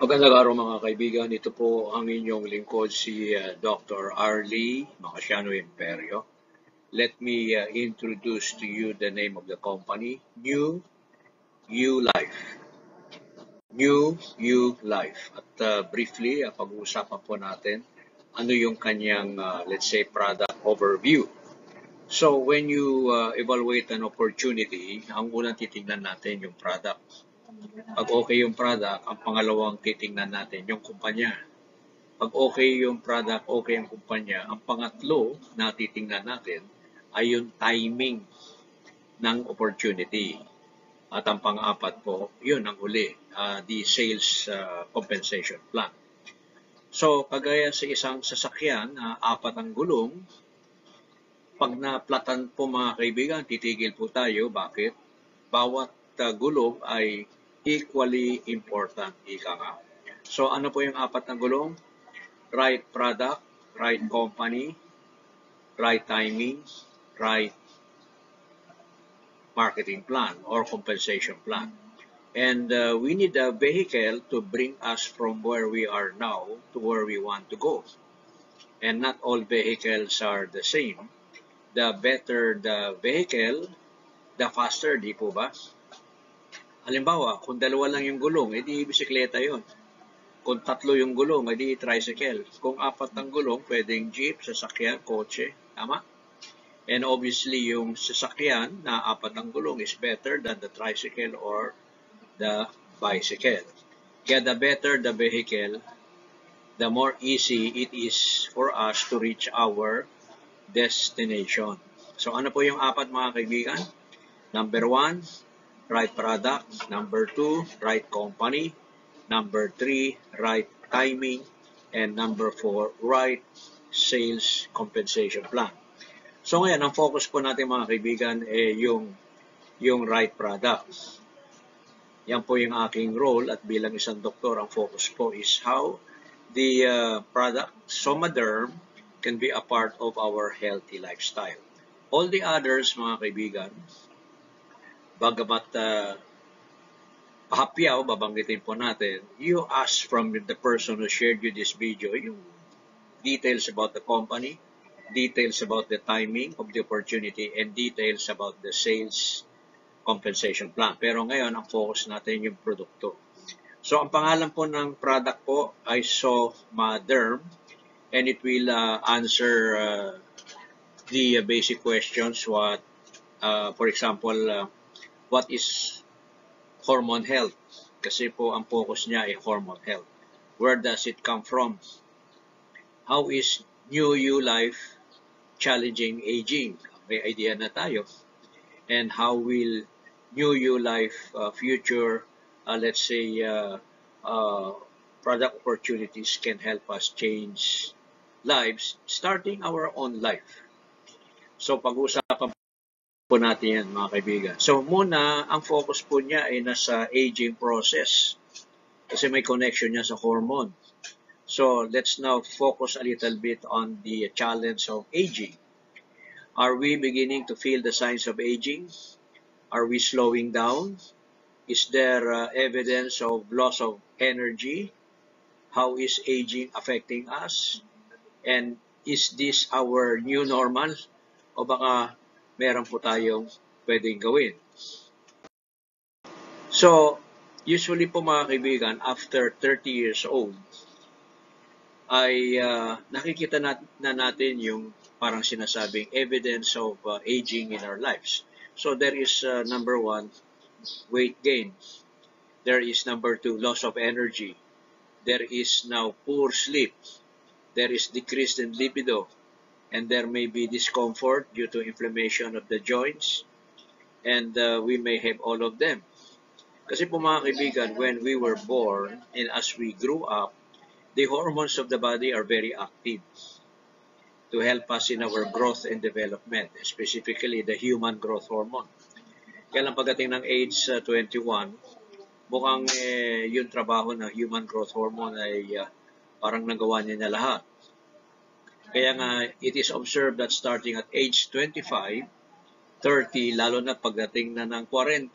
Magandang araw mga kaibigan. Ito po ang inyong lingkod si Dr. Arlie Macasiano Imperio. Let me introduce to you the name of the company, New You Life. New You Life. At briefly, pag-uusapan po natin ano yung kanyang, let's say, product overview. So, when you evaluate an opportunity, ang unang titingnan natin yung product. Pag okay yung product, ang pangalawang titingnan natin yung kumpanya. Pag okay yung product, okay ang kumpanya, ang pangatlo na titingnan natin ay yung timing ng opportunity. At ang pang-apat po, yun ang huli, the sales compensation plan. So, kagaya sa isang sasakyan, apat ang gulong, pag naplatan po mga kaibigan, titigil po tayo. Bakit? Bawat gulong ay equally important, ika nga. So, ano po yung apat na gulong? Right product, right company, right timing, right marketing plan or compensation plan. And we need a vehicle to bring us from where we are now to where we want to go. And not all vehicles are the same. The better the vehicle, the faster, di po ba? Halimbawa, kung dalawa lang yung gulong, edi bisikleta yun. Kung tatlo yung gulong, edi tricycle. Kung apat ang gulong, pwedeng jeep, sasakyan, kotse. Tama? And obviously, yung sasakyan na apat ang gulong is better than the tricycle or the bicycle. Kaya the better the vehicle, the more easy it is for us to reach our destination. So ano po yung apat mga kaibigan? Number 1, right product. Number 2, right company. Number 3, right timing. And number 4, right sales compensation plan. So ngayon, ang focus po natin mga kaibigan ay yung right product. Yan po yung aking role at bilang isang doktor, ang focus po is how the product Somaderm can be a part of our healthy lifestyle. All the others, mga kaibigan, bagamat pahapyaw, babanggitin po natin, you ask from the person who shared you this video, yung details about the company, details about the timing of the opportunity, and details about the sales compensation plan. Pero ngayon, ang focus natin yung produkto. So, ang pangalan po ng product po ay Somaderm, and it will answer the basic questions. For example, what is hormone health? Kasi po ang focus niya ay hormone health. Where does it come from? How is New You Life challenging aging? May idea na tayo. And how will New You Life future, let's say, product opportunities can help us change lives, starting our own life. So, pag-uusapan po natin yan, mga kaibigan. So, muna, ang focus po niya ay nasa aging process. Kasi may connection niya sa hormone. So, let's now focus a little bit on the challenge of aging. Are we beginning to feel the signs of aging? Are we slowing down? Is there evidence of loss of energy? How is aging affecting us? And is this our new normal? O baka meron po tayong pwedeng gawin? So, usually po mga kaibigan, after 30 years old, ay nakikita na natin yung parang sinasabing evidence of aging in our lives. So, there is number 1, weight gain. There is number 2, loss of energy. There is now poor sleep. There is decrease in libido. And there may be discomfort due to inflammation of the joints. And we may have all of them. Kasi po mga kaibigan, when we were born and as we grew up, the hormones of the body are very active to help us in our growth and development, specifically the human growth hormone. Kaya lang pagdating ng age 21, mukhang yung trabaho ng human growth hormone ay parang nagawa niya lahat. Kaya nga, it is observed that starting at age 25, 30, lalo na pagdating na ng 40,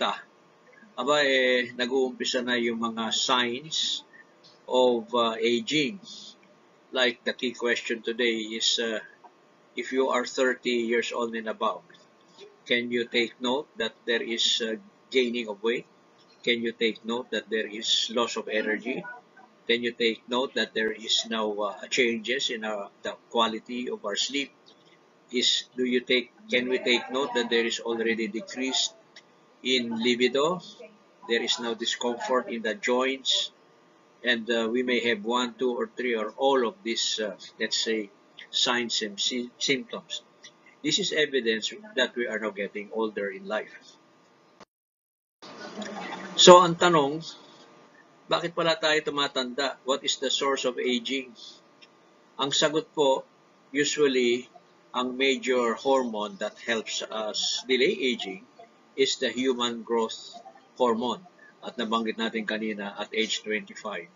nag-uumpisa na yung mga signs of aging. Like the key question today is, if you are 30 years old and above, can you take note that there is gaining of weight? Can you take note that there is loss of energy? Can you take note that there is now changes in the quality of our sleep? Can we take note that there is already decrease in libido? There is now discomfort in the joints, and we may have one, two, or three, or all of these, let's say, signs and symptoms. This is evidence that we are now getting older in life. So, ang tanong, bakit pala tayo tumatanda? What is the source of aging? Ang sagot po, usually, ang major hormone that helps us delay aging is the human growth hormone. At nabanggit natin kanina at age 25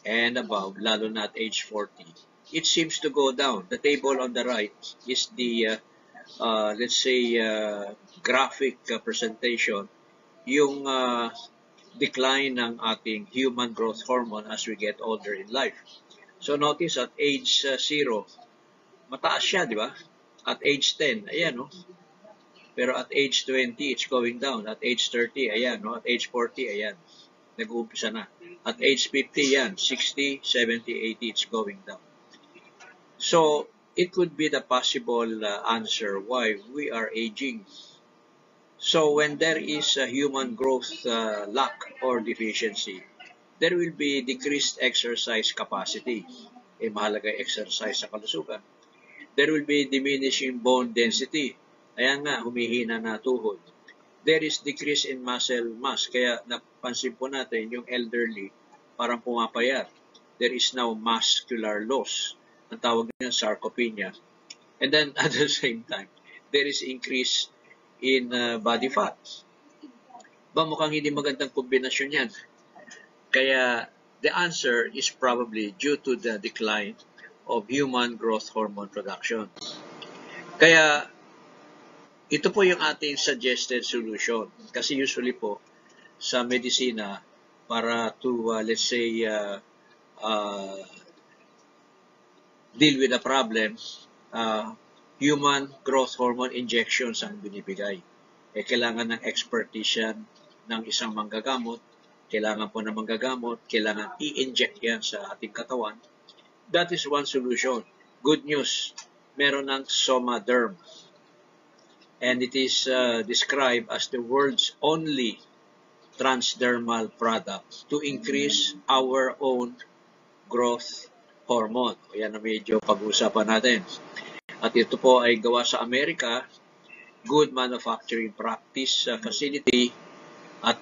and above, lalo na at age 40. It seems to go down. The table on the right is the, let's say, graphic presentation, yung decline ng ating human growth hormone as we get older in life. So notice at age 0, mataas siya, di ba? At age 10, ayan, no? Pero at age 20, it's going down. At age 30, ayan, no? At age 40, ayan, nag-uumpisa na. At age 50, yan, 60, 70, 80, it's going down. So, it could be the possible answer why we are aging. So, when there is a human growth lack or deficiency, there will be decreased exercise capacity. Mahalaga exercise sa kalusugan. There will be diminishing bone density. Ayan nga, humihina na tuhod. There is decrease in muscle mass. Kaya napansin po natin yung elderly, parang pumapayat. There is now muscular loss. Ang tawag niya sarcopenia. And then at the same time, there is increase in body fat. Mukhang hindi magandang kombinasyon yan. Kaya the answer is probably due to the decline of human growth hormone production. Kaya ito po yung ating suggested solution. Kasi usually po sa medisina, para to, let's say, deal with the problem, human growth hormone injections ang binibigay. Kailangan ng expertise yan ng isang manggagamot. Kailangan po ng manggagamot. Kailangan i-inject yan sa ating katawan. That is one solution. Good news, meron ng Somaderm. And it is described as the world's only transdermal product to increase our own growth hormone. Yan ang medyo pag-uusapan natin. At ito po ay gawa sa Amerika, good manufacturing practice facility, at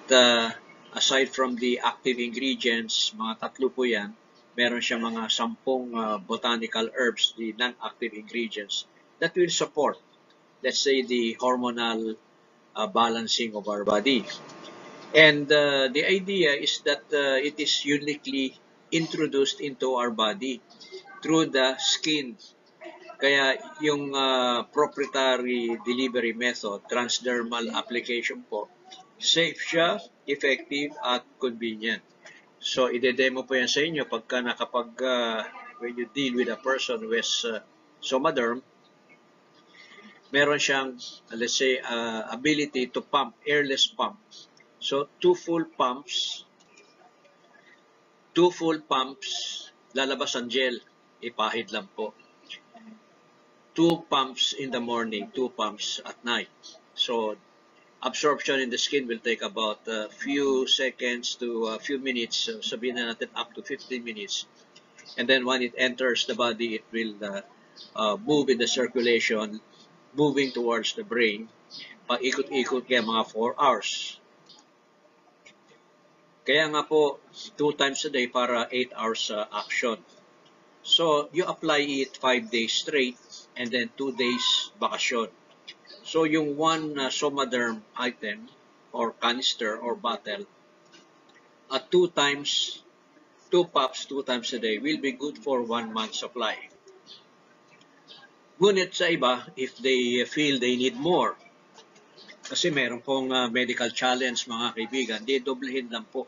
aside from the active ingredients, mga tatlo po yan, meron siya mga 10 botanical herbs, the non-active ingredients, that will support, let's say, the hormonal balancing of our body. And the idea is that it is uniquely introduced into our body through the skin. Kaya yung proprietary delivery method, transdermal application po, safe siya, effective, at convenient. So, ide-demo po yan sa inyo pagka when you deal with a person with Somaderm, meron siyang, let's say, ability to pump, airless pump. So, 2 full pumps, lalabas ang gel, ipahid lang po. 2 pumps in the morning, 2 pumps at night. So, absorption in the skin will take about a few seconds to a few minutes, sabihin na natin up to 15 minutes. And then when it enters the body, it will move in the circulation, moving towards the brain. Paikot-ikot kaya mga 4 hours. Kaya nga po, 2 times a day para 8 hours action. So, you apply it 5 days straight and then 2 days bakasyon. So, yung one Somaderm item or canister or bottle at 2 puffs 2 times a day will be good for 1 month supply. Ngunit sa iba, if they feel they need more, kasi meron pong medical challenge mga kaibigan, di doblehin lang po.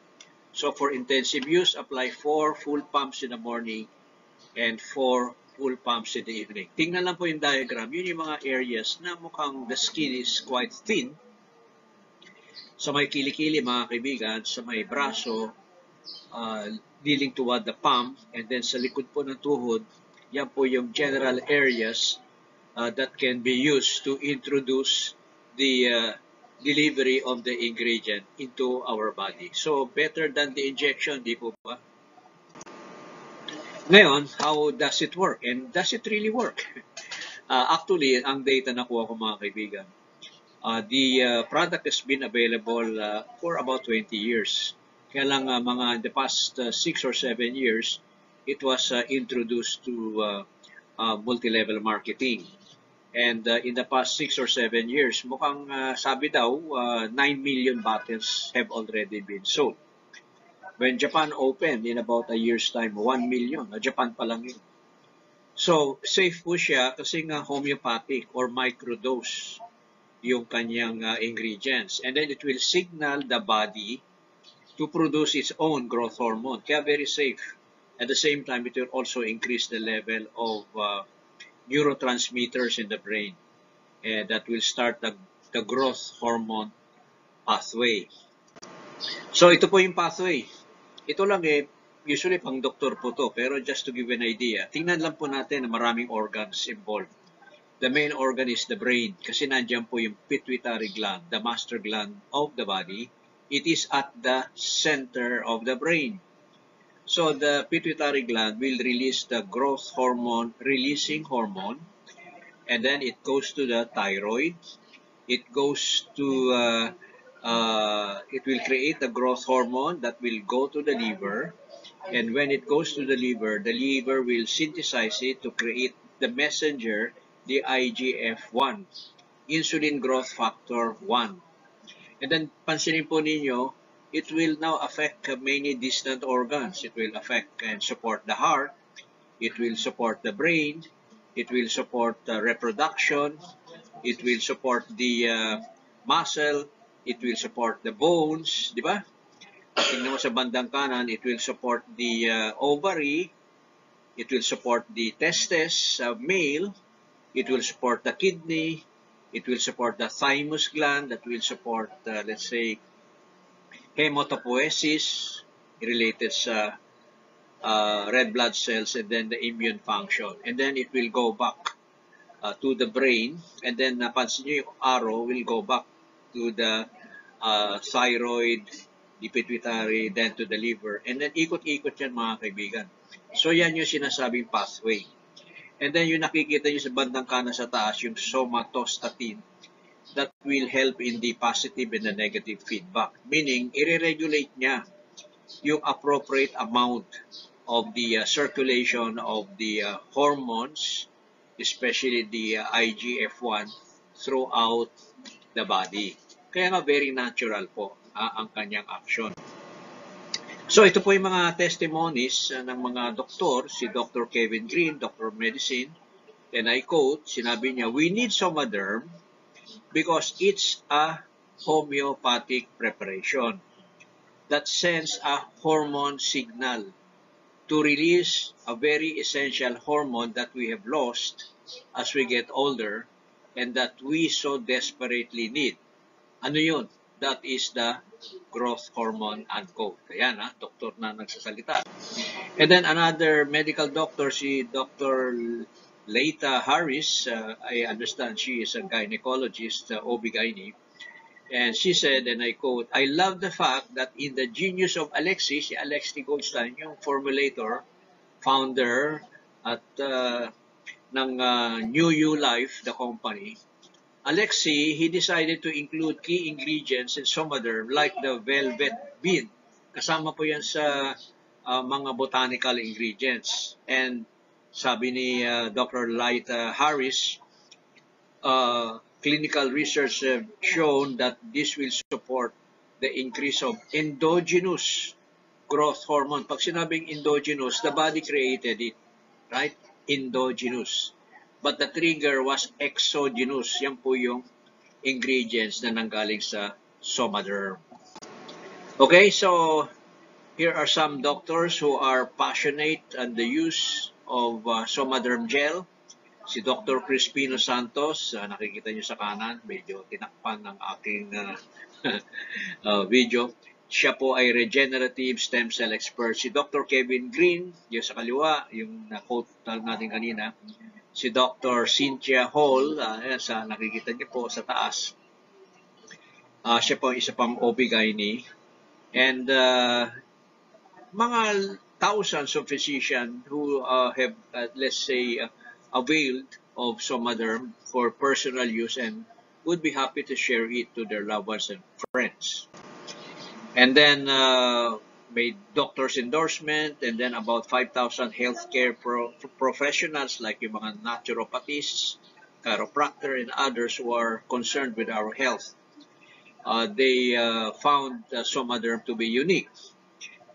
So for intensive use, apply 4 full pumps in the morning and 4 full pumps in the evening. Tingnan lang po yung diagram. Yun yung mga areas na mukhang the skin is quite thin. Sa may kilikili, mga kaibigan, sa may braso, leading toward the palm, and then sa likod po ng tuhod, yan po yung general areas that can be used to introduce the delivery of the ingredient into our body. So, better than the injection, di po ba? Ngayon, how does it work? And does it really work? Actually, ang data nakuha ko, mga kaibigan, the product has been available for about 20 years. Kaya lang mga in the past 6 or 7 years, it was introduced to multi-level marketing. And in the past 6 or 7 years, mukhang sabi daw, 9 million bottles have already been sold. When Japan opened in about a year's time, 1 million. Japan pa lang yun. So, safe po siya kasi nga homeopathic or microdose yung kanyang ingredients. And then it will signal the body to produce its own growth hormone. Kaya very safe. At the same time, it will also increase the level of neurotransmitters in the brain. And that will start the growth hormone pathway. So ito po yung pathway. Ito lang usually pang doktor po to, pero just to give an idea, tingnan lang po natin na maraming organs involved. The main organ is the brain, kasi nandiyan po yung pituitary gland, the master gland of the body. It is at the center of the brain. So the pituitary gland will release the growth hormone, releasing hormone, and then it goes to the thyroid. It goes to, it will create the growth hormone that will go to the liver. And when it goes to the liver will synthesize it to create the messenger, the IGF-1, insulin growth factor 1. And then, pansinin po ninyo, it will now affect many distant organs. It will affect and support the heart. It will support the brain. It will support reproduction. It will support the muscle. It will support the bones. Di ba? Tingnan mo sa bandang kanan, it will support the ovary. It will support the testes of male. It will support the kidney. It will support the thymus gland. That will support, let's say, hematopoiesis related sa red blood cells, and then the immune function. And then it will go back to the brain. And then, napansin nyo yung arrow will go back to the thyroid, the pituitary, then to the liver. And then ikot-ikot yan, mga kaibigan. So yan yung sinasabing pathway. And then yung nakikita nyo sa bandang kanan sa taas, yung somatostatin, that will help in the positive and the negative feedback. Meaning, i-regulate niya yung appropriate amount of the circulation of the hormones, especially the IGF-1, throughout the body. Kaya nga very natural po ang kanyang action. So ito po yung mga testimonies ng mga doktor, si Dr. Kevin Green, Dr. of Medicine, and I quote, sinabi niya, "We need Somaderm because it's a homeopathic preparation that sends a hormone signal to release a very essential hormone that we have lost as we get older and that we so desperately need." Ano yun? That is the growth hormone, unquote. Ayan, doktor na nagsasalita. And then another medical doctor, si Dr. Leita Harris, I understand she is a gynecologist, OB-GYN, and she said, and I quote, "I love the fact that in the genius of Alexi," si Alexi Goldstein, yung formulator, founder at ng New You Life, the company, Alexi, he decided to include key ingredients in Somaderm like the velvet bean. Kasama po yan sa mga botanical ingredients. And sabi ni Dr. Leita Harris, clinical research have shown that this will support the increase of endogenous growth hormone. Pag sinabing endogenous, the body created it, right? Endogenous. But the trigger was exogenous. Yan po yung ingredients na nanggaling sa Somaderm. Okay, so Here are some doctors who are passionate on the use of Somaderm gel. Si Dr. Crispino Santos, nakikita niyo sa kanan, medyo tinakpan ng aking video. Siya po ay regenerative stem cell expert. Si Dr. Kevin Green, yung sa kaliwa, yung na-quote natin kanina. Si Dr. Cynthia Hall, sa nakikita niyo po sa taas. Siya po isa pang OB-GYN. And mga thousands of physicians who have, let's say, availed of Somaderm for personal use and would be happy to share it to their loved ones and friends. And then made doctor's endorsement, and then about 5,000 healthcare professionals like yung mga naturopathists, chiropractor, and others who are concerned with our health. They found Somaderm to be unique.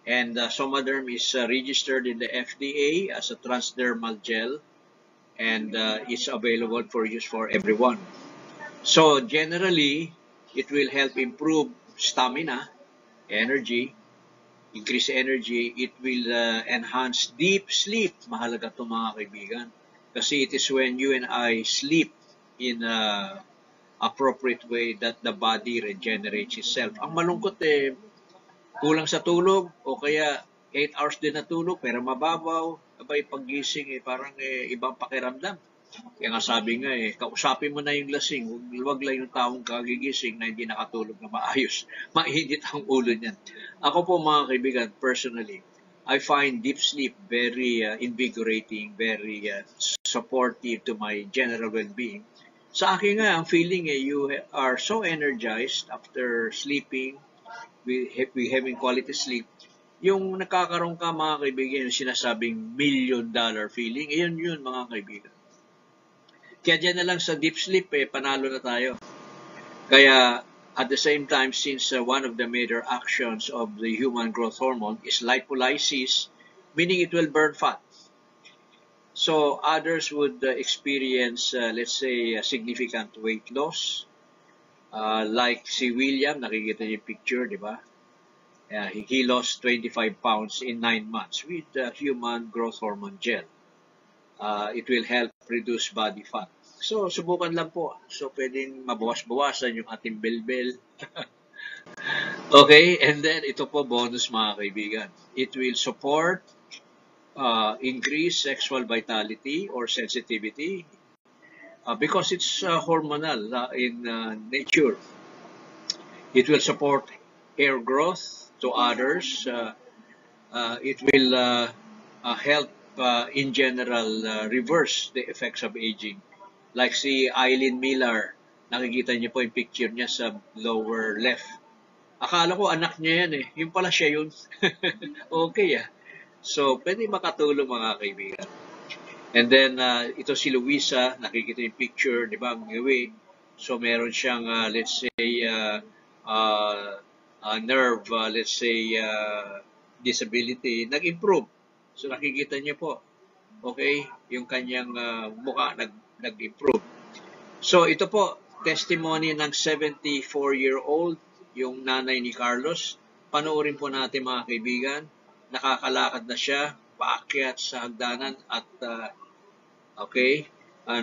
And Somaderm is registered in the FDA as a transdermal gel, and it's available for use for everyone. So generally, it will help improve stamina, energy, increase energy. It will enhance deep sleep. Mahalaga ito mga kaibigan. Kasi it is when you and I sleep in a appropriate way that the body regenerates itself. Ang malungkot kulang sa tulog o kaya 8 hours din na tulog pero mababaw. Abay paggising parang ibang pakiramdam. Kaya nga sabi nga kausapin mo na yung lasing, huwag lang yung taong kagigising na hindi nakatulog na maayos. Mainit ang ulo niyan. Ako po mga kaibigan, personally, I find deep sleep very invigorating, very supportive to my general well-being. Sa akin nga, ang feeling you are so energized after sleeping, we having quality sleep. Yung nakakaroon ka mga kaibigan, yung sinasabing $1,000,000 feeling, yun mga kaibigan. Kaya dyan na lang sa deep sleep, panalo na tayo. Kaya at the same time, since one of the major actions of the human growth hormone is lipolysis, meaning it will burn fat. So others would experience, let's say, a significant weight loss. Like si William, nakikita niyo yung picture, di ba? He lost 25 pounds in 9 months with the human growth hormone gel. It will help reduce body fat. So, subukan lang po. So, pwedeng mabawas-bawasan yung ating belbel. Okay, and then ito po bonus mga kaibigan. It will support increase sexual vitality or sensitivity because it's hormonal in nature. It will support hair growth to others. It will help in general reverse the effects of aging. Like si Eileen Miller, nakikita niyo po yung picture niya sa lower left. Akala ko anak niya yan Yung pala siya yun. Okay So, pwede makatulong mga kaibigan. And then, ito si Luisa, nakikita yung picture, di ba, ang gawin. So, meron siyang, let's say, nerve, let's say, disability, nag-improve. So, nakikita niyo po, okay, yung kanyang mukha nag-improve. So, ito po, testimony ng 74-year-old, yung nanay ni Carlos. Panoorin po natin mga kaibigan. Nakakalakad na siya, paakyat sa hagdanan at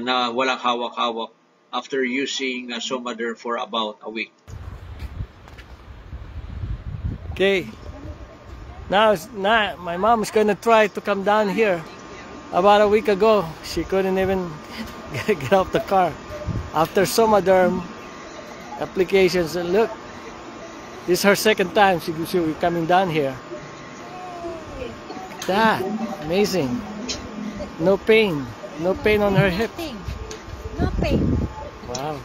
na walang hawak-hawak after using Somaderm for about a week. Okay, now my mom is going to try to come down here. About a week ago, she couldn't even get off the car. After Somaderm applications, and look, this is her second time she'll be coming down here. That amazing. No pain on her hip. No pain. Wow.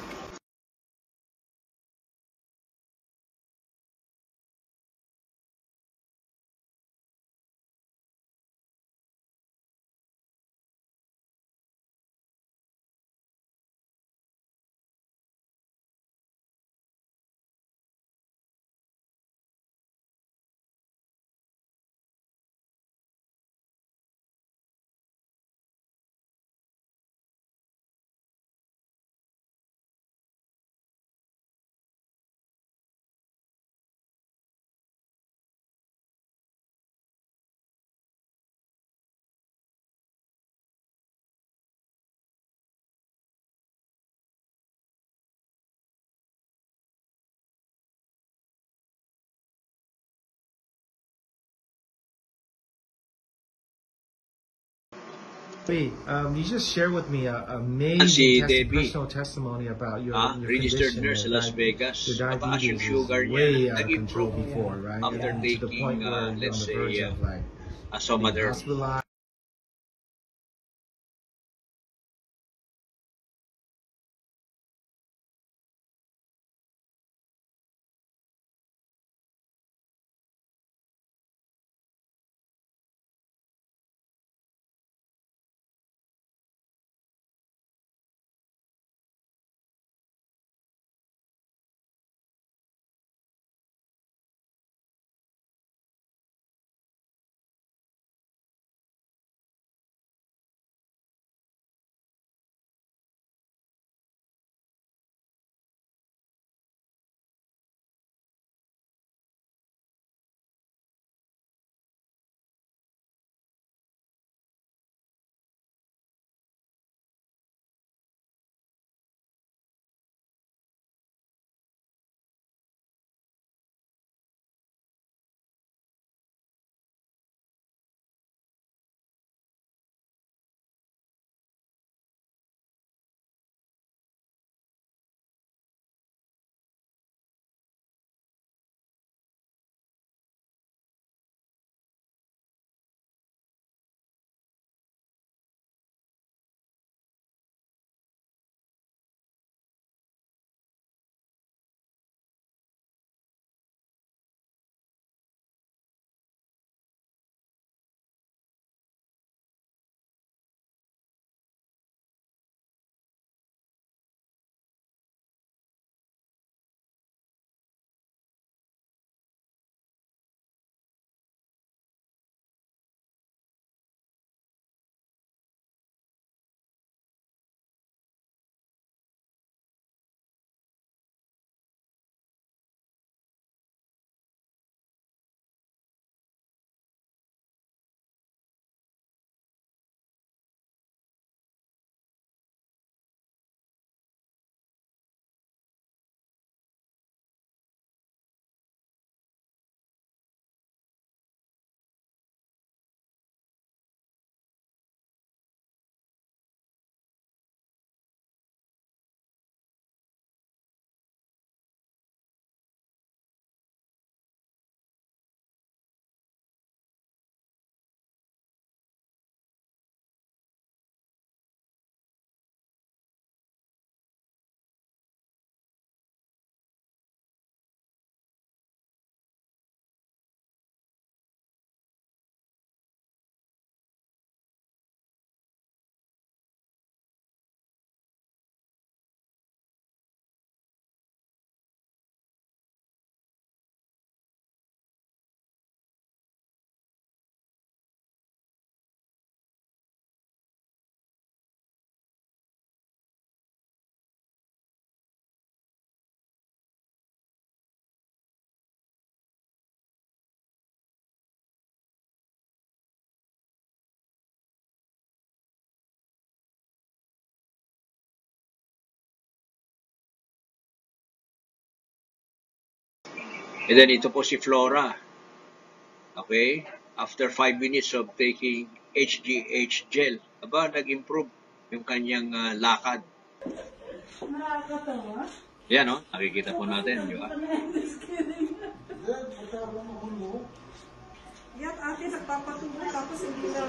Wait, you just shared with me a Si amazing Debbie, personal testimony about your registered condition, nurse sa Las your Vegas. Mataas yung diabetes is sugar way niya. out of control Nag-improve before, right? after And to the taking, point where you're on let's the say, verge of like a being Somaderm. hospitalized. And then ito po si Flora. Okay? After 5 minutes of taking HGH gel, nag-improve yung kanyang lakad. Nakakatawa. Yan, no? Nakikita po natin, di ba? Just kidding. Yan, ate, nagpapatubo tapos hindi na...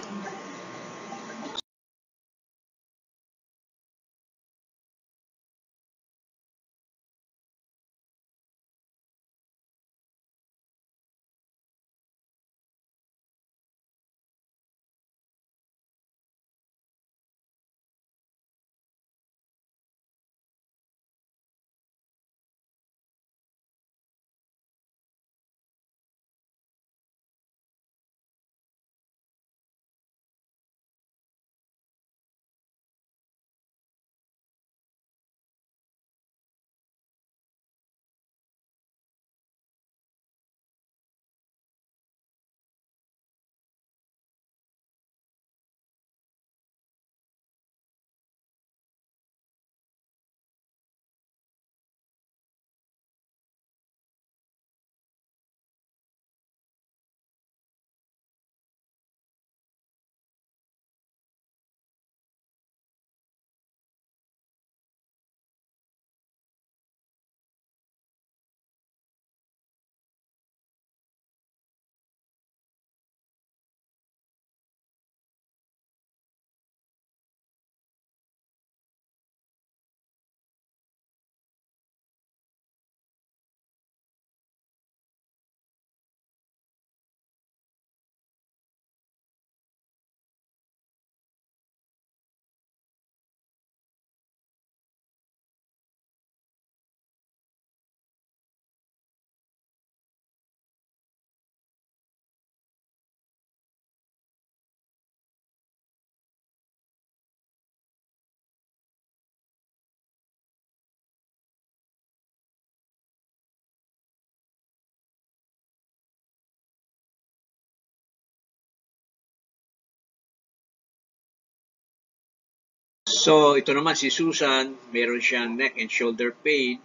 So, ito naman si Susan, meron siyang neck and shoulder pain,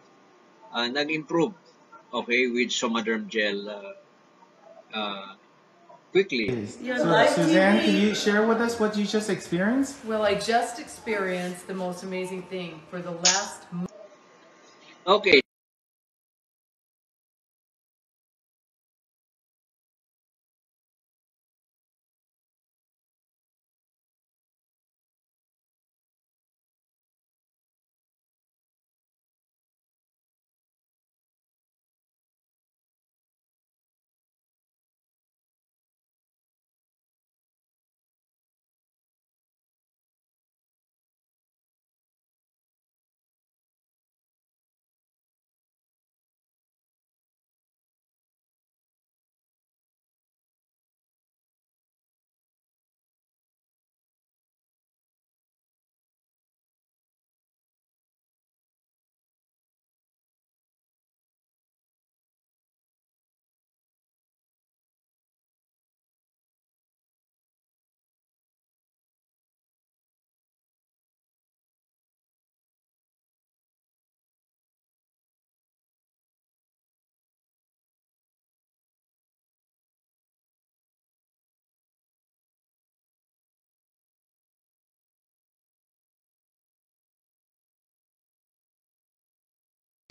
nag-improve, okay, with Somaderm gel quickly. Yeah, so, Suzanne, can you share with us what you just experienced? Well, I just experienced the most amazing thing for the last month. Okay.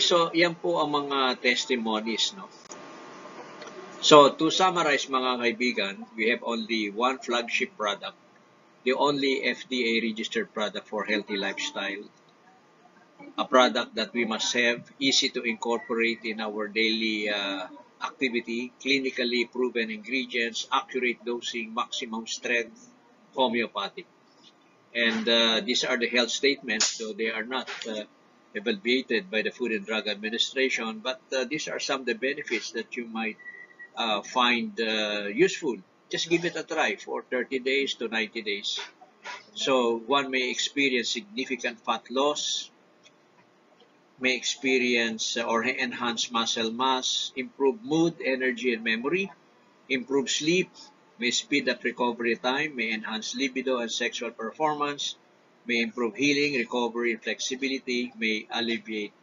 So, yan po ang mga testimonies, no? So, to summarize mga kaibigan, we have only one flagship product, the only FDA-registered product for healthy lifestyle, a product that we must have, easy to incorporate in our daily activity, clinically proven ingredients, accurate dosing, maximum strength, homeopathic. And these are the health statements, so they are not evaluated by the Food and Drug Administration, but these are some of the benefits that you might find useful. Just give it a try for 30 days to 90 days. So one may experience significant fat loss, may experience or enhance muscle mass, improve mood, energy, and memory, improve sleep, may speed up recovery time, may enhance libido and sexual performance, may improve healing, recovery, and flexibility, may alleviate,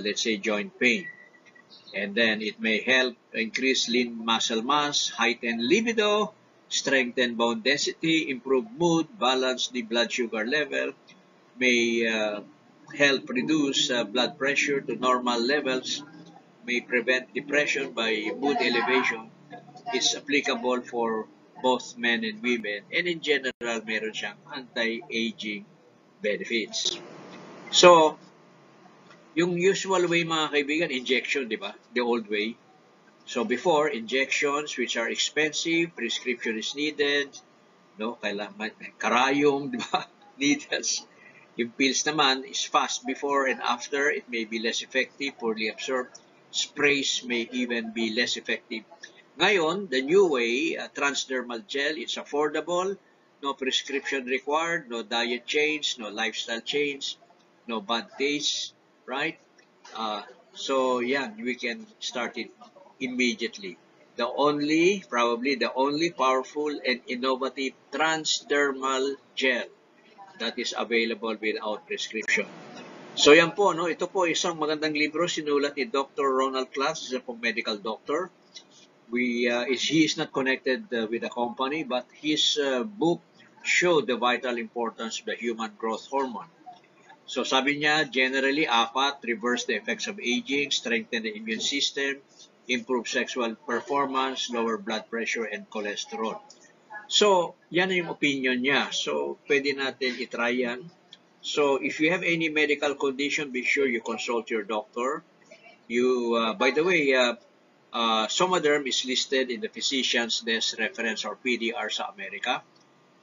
let's say, joint pain. And then it may help increase lean muscle mass, heighten libido, strengthen bone density, improve mood, balance the blood sugar level, may help reduce blood pressure to normal levels, may prevent depression by mood elevation. It's applicable for both men and women, and in general, meron siyang anti-aging benefits. So, yung usual way mga kaibigan, injection, di ba? The old way. So before, injections which are expensive, prescription is needed, no? Kailangan karayom, di ba? Needles. Yung pills naman is fast before and after. It may be less effective, poorly absorbed. Sprays may even be less effective. Ngayon, the new way, transdermal gel, it's affordable, no prescription required, no diet change, no lifestyle change, no bad taste, right? So yeah, we can start it immediately. Probably the only powerful and innovative transdermal gel that is available without prescription. So yan po, no? Ito po isang magandang libro sinulat ni Dr. Ronald Klass, isa pong medical doctor. He is not connected with the company, but his book showed the vital importance of the human growth hormone. So sabi niya, generally, reverse the effects of aging, strengthen the immune system, improve sexual performance, lower blood pressure, and cholesterol. So, yan yung opinion niya. So, pwede natin itry yan. So, if you have any medical condition, be sure you consult your doctor. By the way, Somaderm is listed in the Physician's Desk Reference or PDR sa Amerika.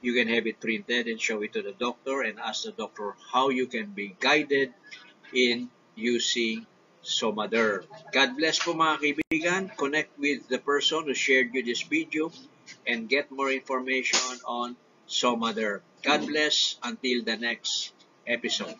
You can have it printed and show it to the doctor and ask the doctor how you can be guided in using Somaderm. God bless po mga kaibigan. Connect with the person who shared you this video and get more information on Somaderm. God bless until the next episode.